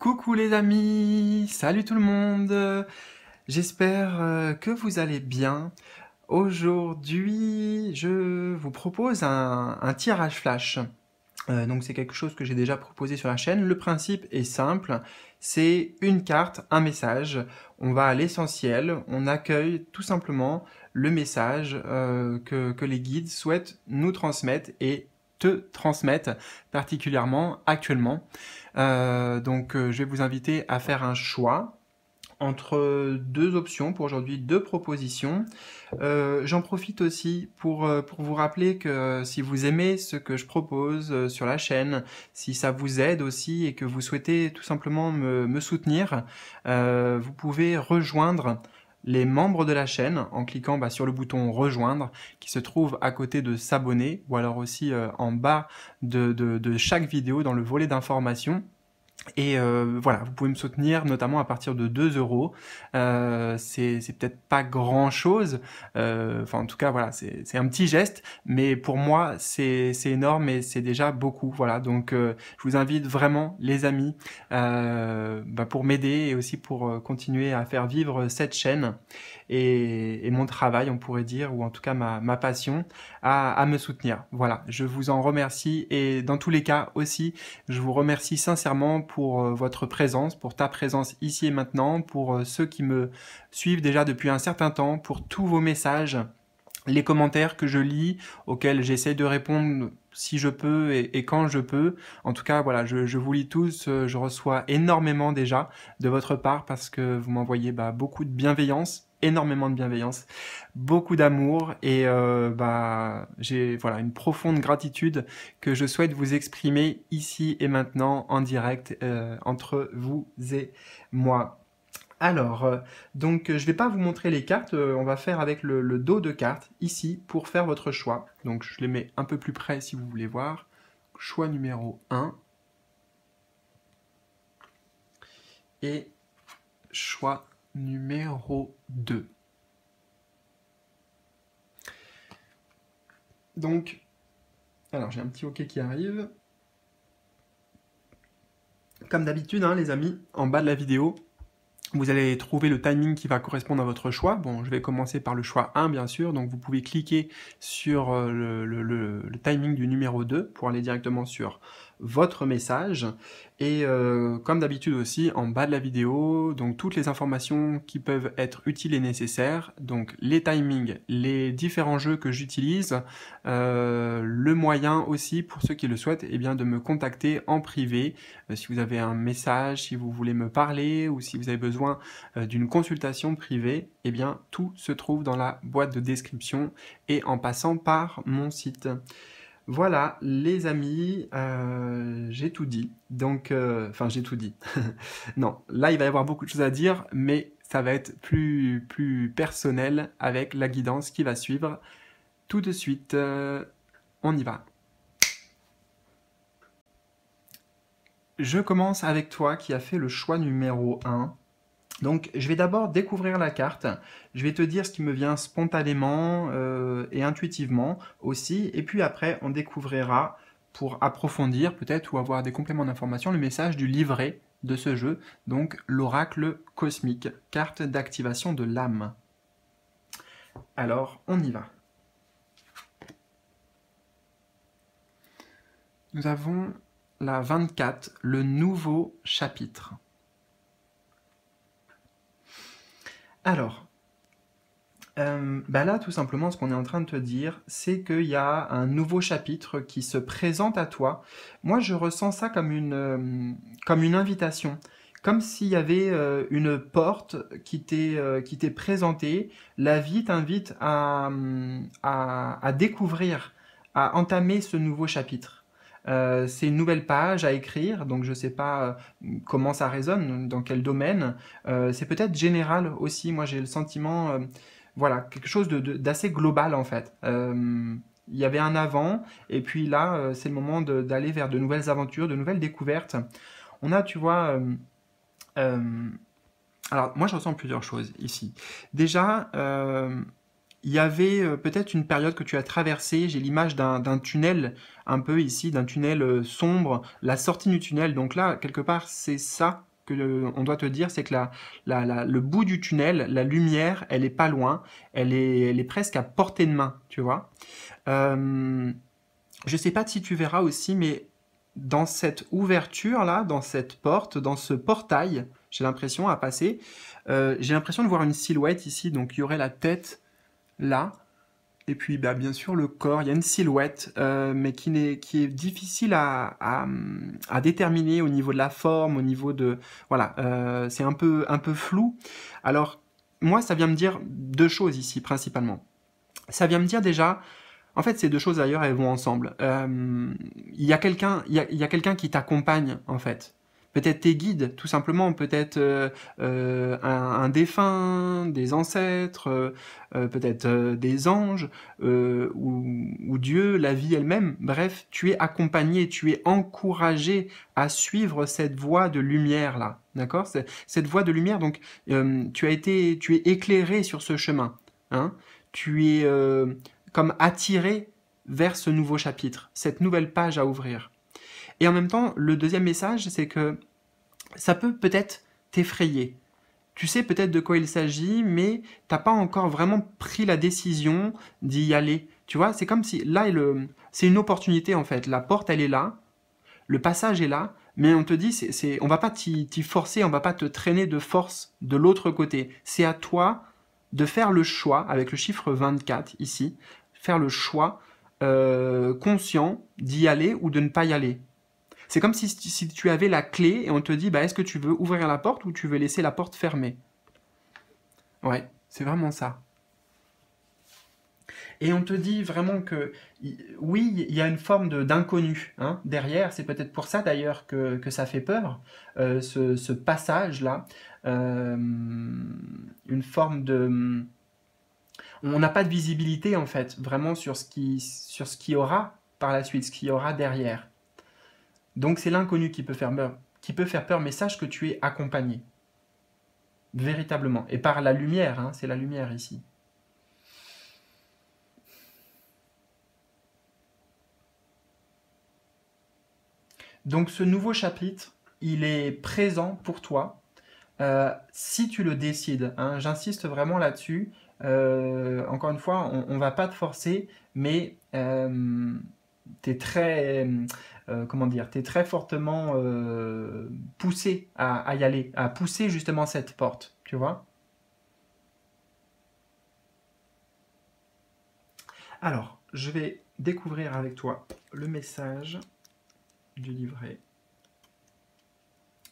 Coucou les amis, salut tout le monde, j'espère que vous allez bien. Aujourd'hui, je vous propose un tirage flash. Donc c'est quelque chose que j'ai déjà proposé sur la chaîne. Le principe est simple, c'est une carte, un message. On va à l'essentiel, on accueille tout simplement le message que les guides souhaitent nous transmettre et te transmettre particulièrement actuellement. Je vais vous inviter à faire un choix entre deux options pour aujourd'hui, deux propositions. J'en profite aussi pour vous rappeler que si vous aimez ce que je propose sur la chaîne, si ça vous aide aussi et que vous souhaitez tout simplement me soutenir, vous pouvez rejoindre les membres de la chaîne en cliquant sur le bouton rejoindre qui se trouve à côté de s'abonner ou alors aussi en bas de chaque vidéo dans le volet d'information. Et voilà, vous pouvez me soutenir notamment à partir de 2 €. C'est peut-être pas grand-chose, enfin en tout cas voilà, c'est un petit geste, mais pour moi c'est énorme et c'est déjà beaucoup. Voilà, donc je vous invite vraiment les amis pour m'aider et aussi pour continuer à faire vivre cette chaîne et mon travail, on pourrait dire, ou en tout cas ma passion, à me soutenir. Voilà, je vous en remercie et dans tous les cas aussi, je vous remercie sincèrement pour votre présence, pour ta présence ici et maintenant, pour ceux qui me suivent déjà depuis un certain temps, pour tous vos messages, les commentaires que je lis, auxquels j'essaie de répondre si je peux et quand je peux. En tout cas, voilà, je vous lis tous, je reçois énormément déjà de votre part parce que vous m'envoyez beaucoup de bienveillance, énormément de bienveillance, beaucoup d'amour et j'ai voilà une profonde gratitude que je souhaite vous exprimer ici et maintenant en direct entre vous et moi. Alors, je vais pas vous montrer les cartes, on va faire avec le dos de cartes ici pour faire votre choix. Donc je les mets un peu plus près si vous voulez voir. Choix numéro 1 et choix numéro 2. Donc, alors j'ai un petit OK qui arrive. Comme d'habitude, hein, les amis, en bas de la vidéo, vous allez trouver le timing qui va correspondre à votre choix. Bon, je vais commencer par le choix 1, bien sûr. Donc, vous pouvez cliquer sur le timing du numéro 2 pour aller directement sur votre message. Et comme d'habitude aussi, en bas de la vidéo, donc toutes les informations qui peuvent être utiles et nécessaires. Donc, les timings, les différents jeux que j'utilise, le moyen aussi, pour ceux qui le souhaitent, de me contacter en privé. Si vous avez un message, si vous voulez me parler ou si vous avez besoin d'une consultation privée, tout se trouve dans la boîte de description et en passant par mon site. Voilà les amis, j'ai tout dit, donc enfin j'ai tout dit. Non, là il va y avoir beaucoup de choses à dire, mais ça va être plus personnel avec la guidance qui va suivre tout de suite. On y va. Je commence avec toi qui a fait le choix numéro 1. Donc, je vais d'abord découvrir la carte. Je vais te dire ce qui me vient spontanément et intuitivement aussi. Et puis après, on découvrira, pour approfondir peut-être ou avoir des compléments d'information, le message du livret de ce jeu. Donc, l'oracle cosmique, carte d'activation de l'âme. Alors, on y va. Nous avons la 24, le nouveau chapitre. Alors, là, tout simplement, ce qu'on est en train de te dire, c'est qu'il y a un nouveau chapitre qui se présente à toi. Moi, je ressens ça comme une invitation, comme s'il y avait une porte qui t'est présentée. La vie t'invite à découvrir, à entamer ce nouveau chapitre. C'est une nouvelle page à écrire, donc je ne sais pas comment ça résonne, dans quel domaine. C'est peut-être général aussi, moi j'ai le sentiment, voilà, quelque chose d'assez global en fait. Il y avait un avant, et puis là, c'est le moment d'aller vers de nouvelles aventures, de nouvelles découvertes. On a, tu vois, alors moi je ressens plusieurs choses ici. Déjà, il y avait peut-être une période que tu as traversée, j'ai l'image d'un tunnel un peu ici, d'un tunnel sombre, la sortie du tunnel, donc là, quelque part, c'est ça on doit te dire, c'est que le bout du tunnel, la lumière, elle est pas loin, elle est presque à portée de main, tu vois. Je sais pas si tu verras aussi, mais dans cette ouverture-là, dans cette porte, dans ce portail, j'ai l'impression à passer, j'ai l'impression de voir une silhouette ici, donc il y aurait la tête là, et puis bah, bien sûr le corps, il y a une silhouette, mais qui est difficile à déterminer au niveau de la forme, au niveau de... Voilà, c'est un peu flou. Alors, moi, ça vient me dire deux choses ici, principalement. Ça vient me dire déjà, en fait, ces deux choses d'ailleurs, elles vont ensemble. Il y a quelqu'un, il y a quelqu'un qui t'accompagne en fait. Peut-être tes guides, tout simplement. Peut-être un défunt, des ancêtres, peut-être des anges ou Dieu, la vie elle-même. Bref, tu es accompagné, tu es encouragé à suivre cette voie de lumière là. D'accord? Cette voie de lumière. Donc, tu es éclairé sur ce chemin. Hein? Tu es comme attiré vers ce nouveau chapitre, cette nouvelle page à ouvrir. Et en même temps, le deuxième message, c'est que ça peut peut-être t'effrayer. Tu sais peut-être de quoi il s'agit, mais t'as pas encore vraiment pris la décision d'y aller. Tu vois, c'est comme si là, c'est une opportunité en fait. La porte, elle est là, le passage est là, mais on te dit, on va pas t'y forcer, on va pas te traîner de force de l'autre côté. C'est à toi de faire le choix, avec le chiffre 24 ici, faire le choix conscient d'y aller ou de ne pas y aller. C'est comme si tu avais la clé et on te dit, bah, est-ce que tu veux ouvrir la porte ou tu veux laisser la porte fermée? Ouais, c'est vraiment ça. Et on te dit vraiment que oui, il y a une forme d'inconnu hein, derrière. C'est peut-être pour ça d'ailleurs que ça fait peur, ce passage-là. Une forme de... On n'a pas de visibilité en fait, vraiment sur ce qui aura par la suite, ce qui y aura derrière. Donc c'est l'inconnu qui peut faire peur, mais sache que tu es accompagné. Véritablement. Et par la lumière, hein, c'est la lumière ici. Donc ce nouveau chapitre, il est présent pour toi si tu le décides. Hein, j'insiste vraiment là-dessus. Encore une fois, on ne va pas te forcer, mais tu es très, comment dire, t'es très fortement poussé à y aller, à pousser justement cette porte, tu vois. Alors, je vais découvrir avec toi le message du livret.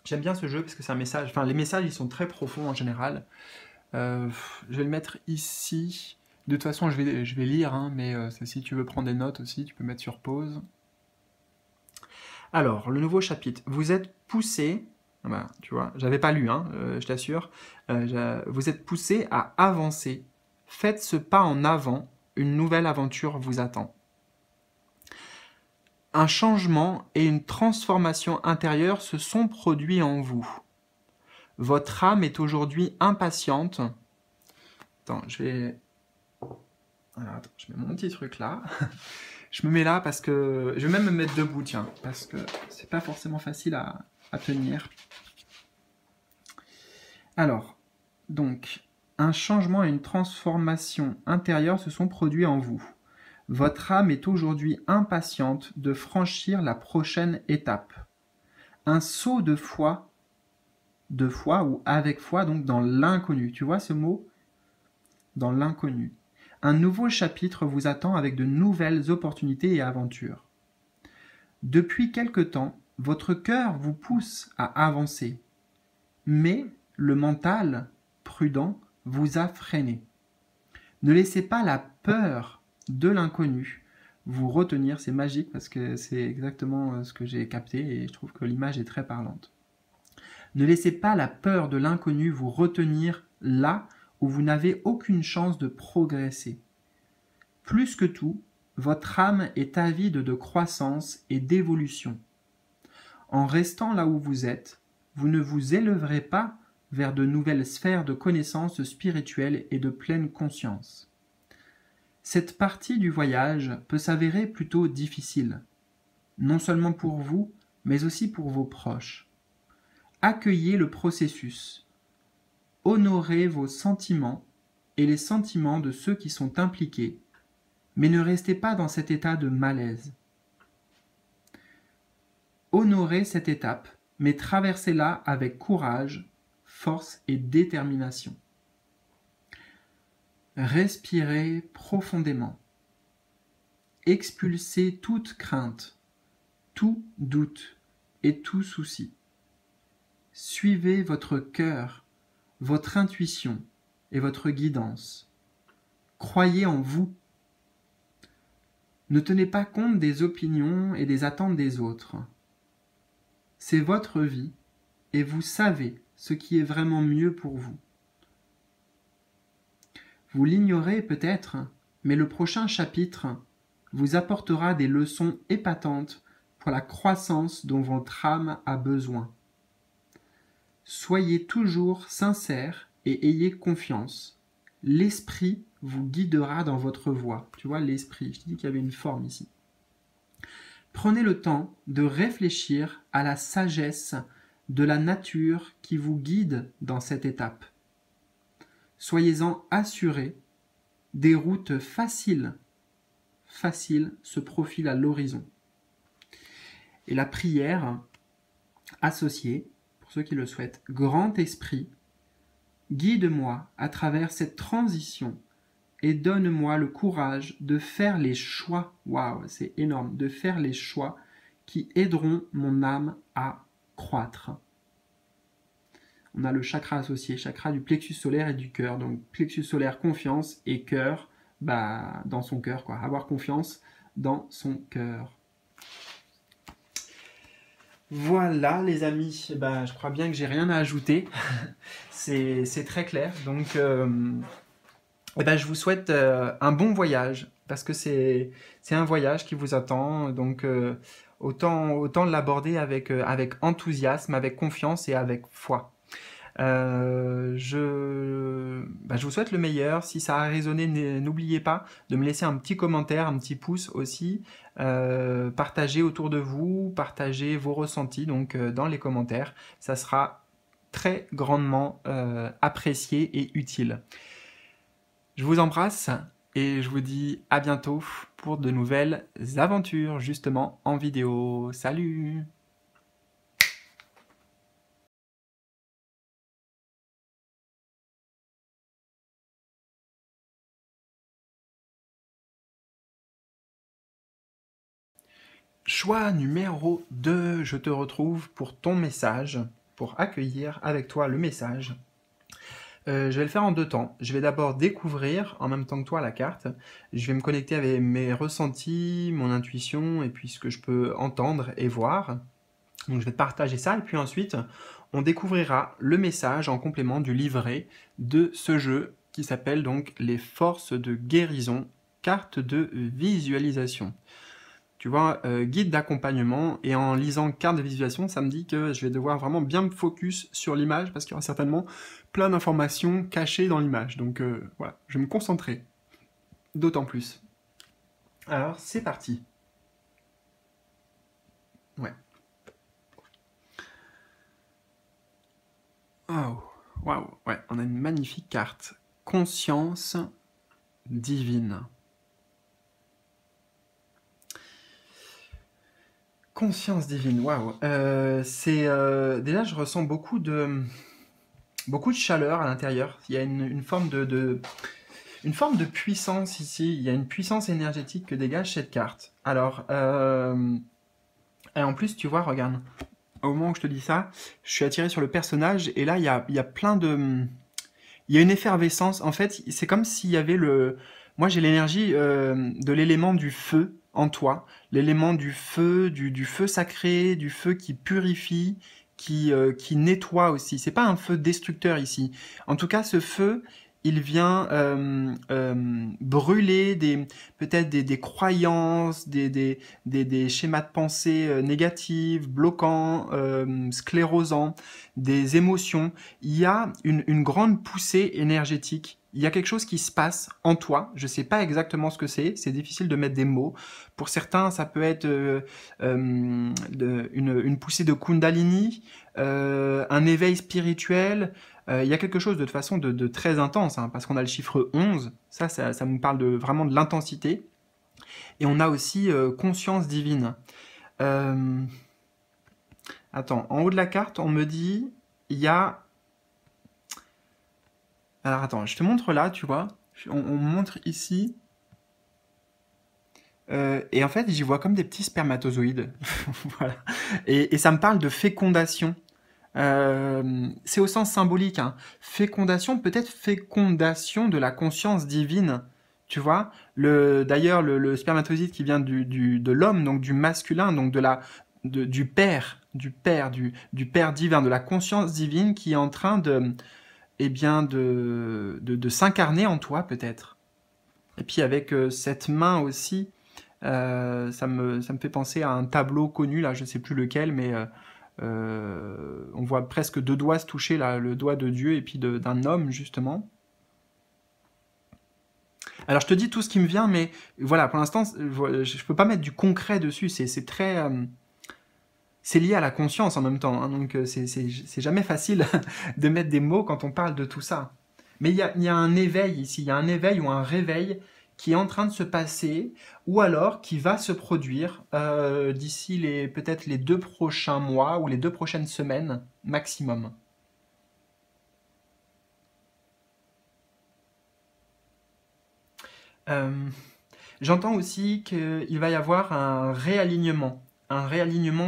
J'aime bien ce jeu parce que c'est un message. Enfin, les messages, ils sont très profonds en général. Je vais le mettre ici. De toute façon, je vais lire, hein, mais si tu veux prendre des notes aussi, tu peux mettre sur pause. Alors, le nouveau chapitre. Vous êtes poussé. Ah bah, tu vois, j'avais pas lu, hein, je t'assure. Vous êtes poussé à avancer. Faites ce pas en avant. Une nouvelle aventure vous attend. Un changement et une transformation intérieure se sont produits en vous. Votre âme est aujourd'hui impatiente. Attends, alors, attends, je mets mon petit truc là. Je me mets là parce que... Je vais même me mettre debout, tiens, parce que c'est pas forcément facile à tenir. Alors, donc, un changement et une transformation intérieure se sont produits en vous. Votre âme est aujourd'hui impatiente de franchir la prochaine étape. Un saut de foi ou avec foi, donc dans l'inconnu. Tu vois ce mot? Dans l'inconnu. Un nouveau chapitre vous attend avec de nouvelles opportunités et aventures. Depuis quelque temps, votre cœur vous pousse à avancer, mais le mental, prudent, vous a freiné. Ne laissez pas la peur de l'inconnu vous retenir, c'est magique parce que c'est exactement ce que j'ai capté et je trouve que l'image est très parlante. Ne laissez pas la peur de l'inconnu vous retenir là où vous n'avez aucune chance de progresser. Plus que tout, votre âme est avide de croissance et d'évolution. En restant là où vous êtes, vous ne vous élèverez pas vers de nouvelles sphères de connaissances spirituelles et de pleine conscience. Cette partie du voyage peut s'avérer plutôt difficile, non seulement pour vous, mais aussi pour vos proches. Accueillez le processus. Honorez vos sentiments et les sentiments de ceux qui sont impliqués, mais ne restez pas dans cet état de malaise. Honorez cette étape, mais traversez-la avec courage, force et détermination. Respirez profondément. Expulsez toute crainte, tout doute et tout souci. Suivez votre cœur, votre intuition et votre guidance. Croyez en vous. Ne tenez pas compte des opinions et des attentes des autres. C'est votre vie et vous savez ce qui est vraiment mieux pour vous. Vous l'ignorez peut-être, mais le prochain chapitre vous apportera des leçons épatantes pour la croissance dont votre âme a besoin. Soyez toujours sincère et ayez confiance. L'esprit vous guidera dans votre voie. Tu vois, l'esprit, je t'ai dit qu'il y avait une forme ici. Prenez le temps de réfléchir à la sagesse de la nature qui vous guide dans cette étape. Soyez-en assurés, des routes faciles se profilent à l'horizon. Et la prière associée, pour ceux qui le souhaitent, Grand Esprit, guide-moi à travers cette transition et donne-moi le courage de faire les choix, waouh, c'est énorme, de faire les choix qui aideront mon âme à croître. On a le chakra associé, chakra du plexus solaire et du cœur. Donc plexus solaire, confiance, et cœur, dans son cœur, quoi. Avoir confiance dans son cœur. Voilà les amis, je crois bien que j'ai rien à ajouter. C'est très clair. Donc je vous souhaite un bon voyage, parce que c'est un voyage qui vous attend. Donc autant l'aborder avec enthousiasme, avec confiance et avec foi. Je vous souhaite le meilleur. Si ça a résonné, n'oubliez pas de me laisser un petit commentaire, un petit pouce aussi. Partagez autour de vous, partagez vos ressentis donc dans les commentaires. Ça sera très grandement apprécié et utile. Je vous embrasse et je vous dis à bientôt pour de nouvelles aventures justement en vidéo. Salut! Choix numéro 2, je te retrouve pour ton message, pour accueillir avec toi le message. Je vais le faire en deux temps. Je vais d'abord découvrir en même temps que toi la carte. Je vais me connecter avec mes ressentis, mon intuition et puis ce que je peux entendre et voir. Donc je vais te partager ça et puis ensuite on découvrira le message en complément du livret de ce jeu qui s'appelle donc les forces de guérison, carte de visualisation. Tu vois, guide d'accompagnement, et en lisant carte de visualisation, ça me dit que je vais devoir vraiment bien me focus sur l'image parce qu'il y aura certainement plein d'informations cachées dans l'image. Donc voilà, je vais me concentrer d'autant plus. Alors, c'est parti. Ouais. Oh, waouh, ouais, on a une magnifique carte. Conscience divine. Conscience divine, waouh. Déjà, je ressens beaucoup de chaleur à l'intérieur. Il y a une forme de puissance ici. Il y a une puissance énergétique que dégage cette carte. Alors, et en plus, tu vois, regarde, au moment où je te dis ça, je suis attiré sur le personnage et là, il y a plein de... Il y a une effervescence. En fait, c'est comme s'il y avait le... Moi, j'ai l'énergie de l'élément du feu en toi, l'élément du feu sacré, du feu qui purifie, qui nettoie aussi. C'est pas un feu destructeur ici. En tout cas, ce feu, il vient brûler peut-être des croyances, des schémas de pensée négatifs, bloquants, sclérosants, des émotions. Il y a une grande poussée énergétique il y a quelque chose qui se passe en toi. Je ne sais pas exactement ce que c'est difficile de mettre des mots. Pour certains, ça peut être une poussée de Kundalini, un éveil spirituel. Il y a quelque chose de toute façon de très intense, hein, parce qu'on a le chiffre 11, ça me parle vraiment de l'intensité. Et on a aussi conscience divine. Attends, en haut de la carte, on me dit, il y a... Alors attends, je te montre là, tu vois. On montre ici. Et en fait, j'y vois comme des petits spermatozoïdes. Voilà. Et ça me parle de fécondation. C'est au sens symbolique, hein. Fécondation, peut-être fécondation de la conscience divine. Tu vois, d'ailleurs, le spermatozoïde qui vient de l'homme, donc du masculin, donc du père, du père divin, de la conscience divine qui est en train eh bien, de s'incarner en toi, peut-être. Et puis avec cette main aussi, ça me fait penser à un tableau connu, là, je ne sais plus lequel, mais on voit presque deux doigts se toucher, là, le doigt de Dieu et puis d'un homme, justement. Alors je te dis tout ce qui me vient, mais voilà, pour l'instant, je ne peux pas mettre du concret dessus, c'est très... c'est lié à la conscience en même temps, hein, donc c'est jamais facile de mettre des mots quand on parle de tout ça. Mais il y a un éveil ici, il y a un éveil ou un réveil qui est en train de se passer, ou alors qui va se produire d'ici peut-être les 2 prochains mois ou les 2 prochaines semaines maximum. J'entends aussi qu'il va y avoir un réalignement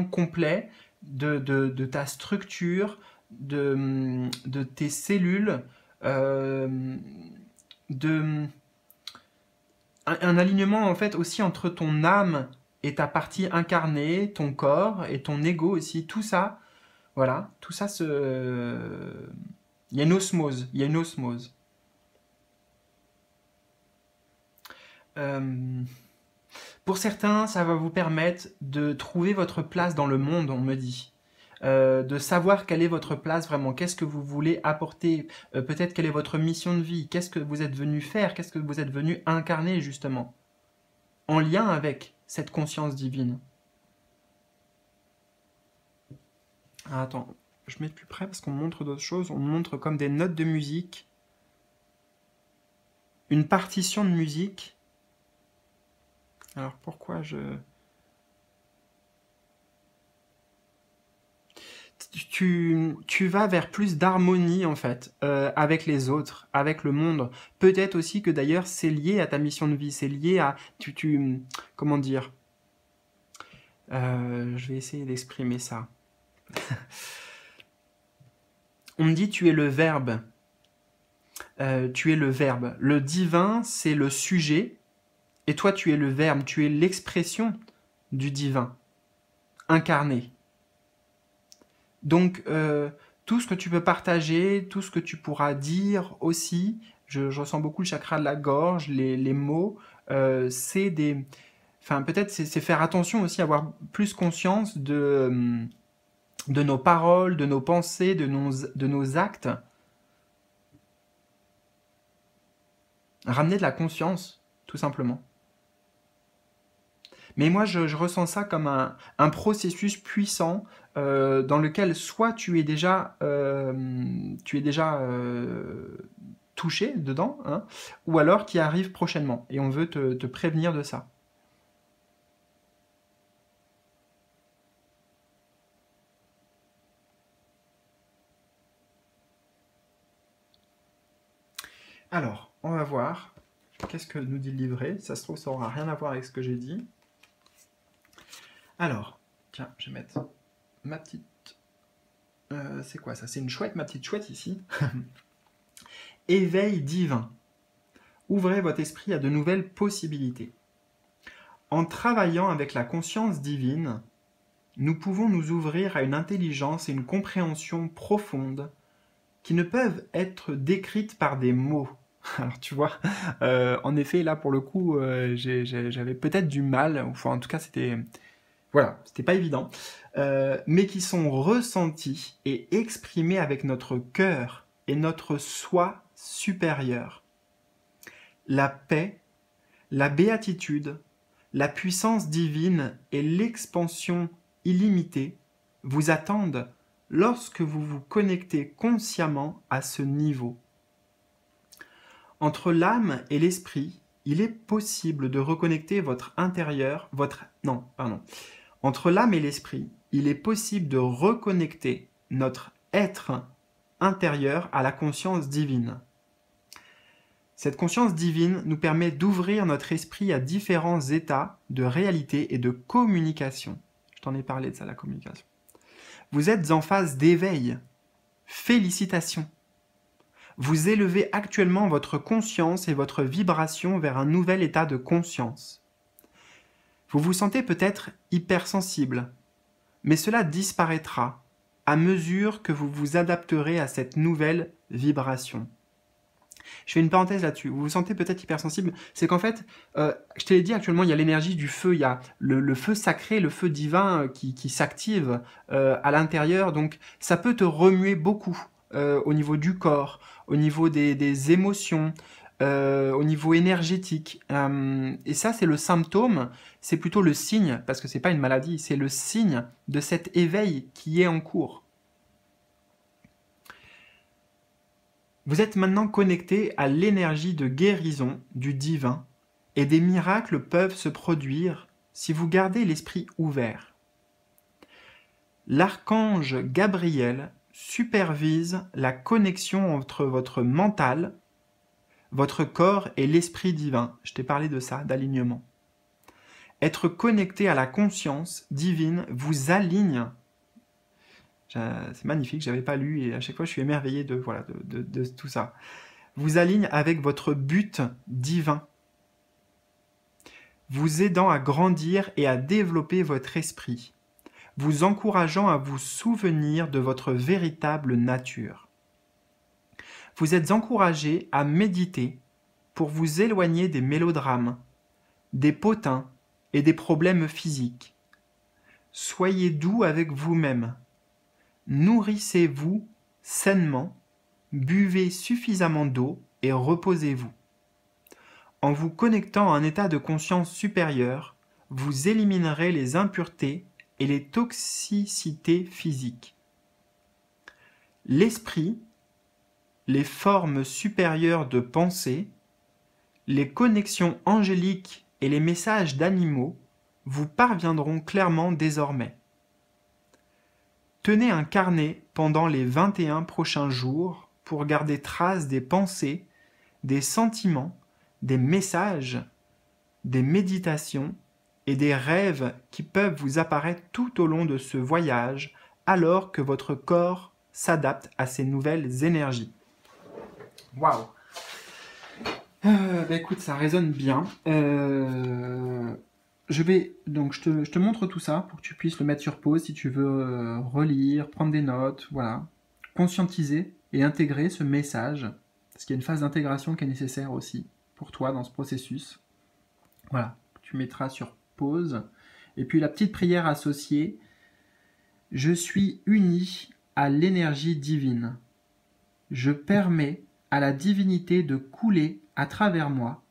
complet de ta structure, de tes cellules, de un alignement en fait aussi entre ton âme et ta partie incarnée, ton corps et ton ego aussi, tout ça, voilà, tout ça il y a une osmose, il y a une osmose. Pour certains, ça va vous permettre de trouver votre place dans le monde, on me dit. De savoir quelle est votre place vraiment, qu'est-ce que vous voulez apporter, peut-être quelle est votre mission de vie, qu'est-ce que vous êtes venu faire, qu'est-ce que vous êtes venu incarner justement, en lien avec cette conscience divine. Ah, attends, je mets plus près parce qu'on montre d'autres choses, on montre comme des notes de musique, une partition de musique. Alors pourquoi tu vas vers plus d'harmonie en fait avec les autres, avec le monde. Peut-être aussi que d'ailleurs c'est lié à ta mission de vie, c'est lié à comment dire. Je vais essayer d'exprimer ça. On me dit tu es le verbe. Tu es le verbe. Le divin c'est le sujet et toi tu es le verbe, tu es l'expression du divin incarné. Donc, tout ce que tu peux partager, tout ce que tu pourras dire aussi, je ressens beaucoup le chakra de la gorge, les mots, c'est des... Enfin, peut-être c'est faire attention aussi, avoir plus conscience de nos paroles, de nos pensées, de nos actes. Ramener de la conscience, tout simplement. Mais moi, je ressens ça comme un processus puissant dans lequel soit tu es déjà touché dedans, hein, ou alors qui arrive prochainement. Et on veut te prévenir de ça. Alors, on va voir. Qu'est-ce que nous dit le livret? Ça se trouve, ça n'aura rien à voir avec ce que j'ai dit. Alors, tiens, je vais mettre ma petite... c'est quoi ça? C'est une chouette, ma petite chouette ici. Éveil divin. Ouvrez votre esprit à de nouvelles possibilités. En travaillant avec la conscience divine, nous pouvons nous ouvrir à une intelligence et une compréhension profonde qui ne peuvent être décrites par des mots. Alors tu vois, en effet, là pour le coup, j'avais peut-être du mal, enfin en tout cas c'était... Voilà, c'était pas évident, mais qui sont ressentis et exprimés avec notre cœur et notre soi supérieur. la paix, la béatitude, la puissance divine et l'expansion illimitée vous attendent lorsque vous vous connectez consciemment à ce niveau. Entre l'âme et l'esprit, il est possible de reconnecter Entre l'âme et l'esprit, il est possible de reconnecter notre être intérieur à la conscience divine. Cette conscience divine nous permet d'ouvrir notre esprit à différents états de réalité et de communication. Je t'en ai parlé de ça, la communication. Vous êtes en phase d'éveil. Félicitations. Vous élevez actuellement votre conscience et votre vibration vers un nouvel état de conscience. Vous vous sentez peut-être hypersensible, mais cela disparaîtra à mesure que vous vous adapterez à cette nouvelle vibration. Je fais une parenthèse là-dessus. Vous vous sentez peut-être hypersensible. C'est qu'en fait, je te l'ai dit, actuellement, il y a l'énergie du feu. Il y a le feu sacré, le feu divin qui s'active à l'intérieur. Donc, ça peut te remuer beaucoup au niveau du corps, au niveau des émotions, au niveau énergétique. Et ça, c'est le symptôme. C'est plutôt le signe, parce que c'est pas une maladie. C'est le signe de cet éveil qui est en cours. Vous êtes maintenant connecté à l'énergie de guérison du divin et des miracles peuvent se produire si vous gardez l'esprit ouvert. L'archange Gabriel supervise la connexion entre votre mental, votre corps et l'esprit divin. Je t'ai parlé de ça, d'alignement. Être connecté à la conscience divine vous aligne. C'est magnifique, je n'avais pas lu et à chaque fois je suis émerveillé de tout ça. Vous aligne avec votre but divin, vous aidant à grandir et à développer votre esprit, vous encourageant à vous souvenir de votre véritable nature. Vous êtes encouragé à méditer pour vous éloigner des mélodrames, des potins et des problèmes physiques. Soyez doux avec vous-même. Nourrissez-vous sainement, buvez suffisamment d'eau et reposez-vous. En vous connectant à un état de conscience supérieur, vous éliminerez les impuretés et les toxicités physiques. L'esprit, les formes supérieures de pensée, les connexions angéliques et les messages d'animaux vous parviendront clairement désormais. Tenez un carnet pendant les 21 prochains jours pour garder trace des pensées, des sentiments, des messages, des méditations et des rêves qui peuvent vous apparaître tout au long de ce voyage alors que votre corps s'adapte à ces nouvelles énergies. Waouh! Écoute, ça résonne bien. Je te montre tout ça pour que tu puisses le mettre sur pause si tu veux relire, prendre des notes, voilà. Conscientiser et intégrer ce message, parce qu'il y a une phase d'intégration qui est nécessaire aussi pour toi dans ce processus. Voilà, tu mettras sur pause. Et puis la petite prière associée, je suis uni à l'énergie divine. Je permets à la divinité de couler à travers moi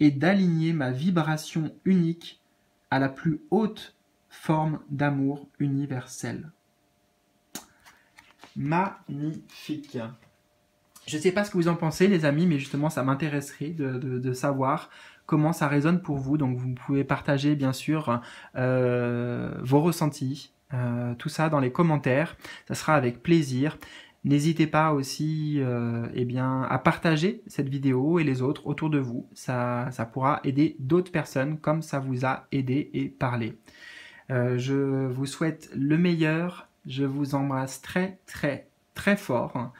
et d'aligner ma vibration unique à la plus haute forme d'amour universel. Magnifique. Je ne sais pas ce que vous en pensez, les amis, mais justement, ça m'intéresserait de savoir comment ça résonne pour vous. Donc, vous pouvez partager, bien sûr, vos ressentis, tout ça dans les commentaires. Ça sera avec plaisir. N'hésitez pas aussi à partager cette vidéo et les autres autour de vous. Ça pourra aider d'autres personnes comme ça vous a aidé et parlé. Je vous souhaite le meilleur. Je vous embrasse très, très, très fort.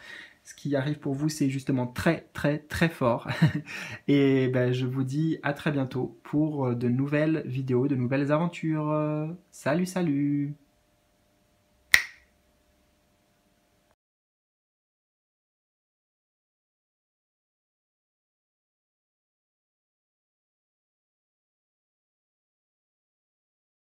Ce qui arrive pour vous, c'est justement très, très, très fort. Et je vous dis à très bientôt pour de nouvelles vidéos, de nouvelles aventures. Salut, salut!